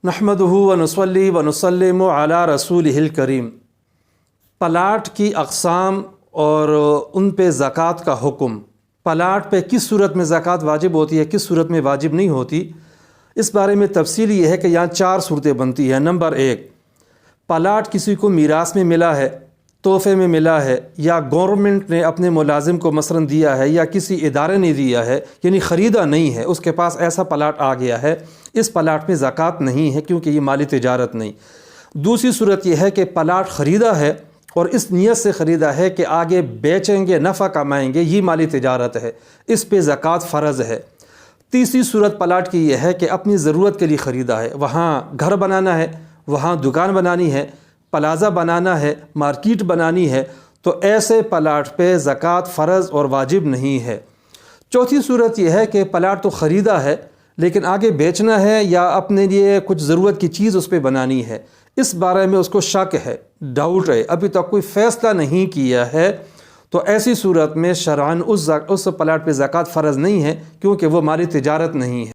نحمدہ ونصلی ونسلم علی رسولہ الکریم۔ پلاٹ کی اقسام اور ان پہ زکوٰۃ کا حکم، پلاٹ پہ کس صورت میں زکوٰۃ واجب ہوتی ہے، کس صورت میں واجب نہیں ہوتی، اس بارے میں تفصیل یہ ہے کہ یہاں 4 صورتیں بنتی ہیں۔ نمبر 1، پلاٹ کسی کو میراث میں ملا ہے، تحفے میں ملا ہے، یا گورنمنٹ نے اپنے ملازم کو مثلاً دیا ہے، یا کسی ادارے نے دیا ہے، یعنی خریدا نہیں ہے، اس کے پاس ایسا پلاٹ آ گیا ہے، اس پلاٹ میں زکوٰۃ نہیں ہے کیونکہ یہ مالی تجارت نہیں۔ دوسری صورت یہ ہے کہ پلاٹ خریدا ہے اور اس نیت سے خریدا ہے کہ آگے بیچیں گے، نفع کمائیں گے، یہ مالی تجارت ہے، اس پہ زکوٰۃ فرض ہے۔ تیسری صورت پلاٹ کی یہ ہے کہ اپنی ضرورت کے لیے خریدا ہے، وہاں گھر بنانا ہے، وہاں دکان بنانی ہے، پلازہ بنانا ہے، مارکیٹ بنانی ہے، تو ایسے پلاٹ پہ زکوٰۃ فرض اور واجب نہیں ہے۔ چوتھی صورت یہ ہے کہ پلاٹ تو خریدا ہے لیکن آگے بیچنا ہے یا اپنے لیے کچھ ضرورت کی چیز اس پہ بنانی ہے، اس بارے میں اس کو شک ہے، ڈاؤٹ ہے، ابھی تک کوئی فیصلہ نہیں کیا ہے، تو ایسی صورت میں شرعاً اس پلاٹ پہ زکوٰۃ فرض نہیں ہے کیونکہ وہ مالی تجارت نہیں ہے۔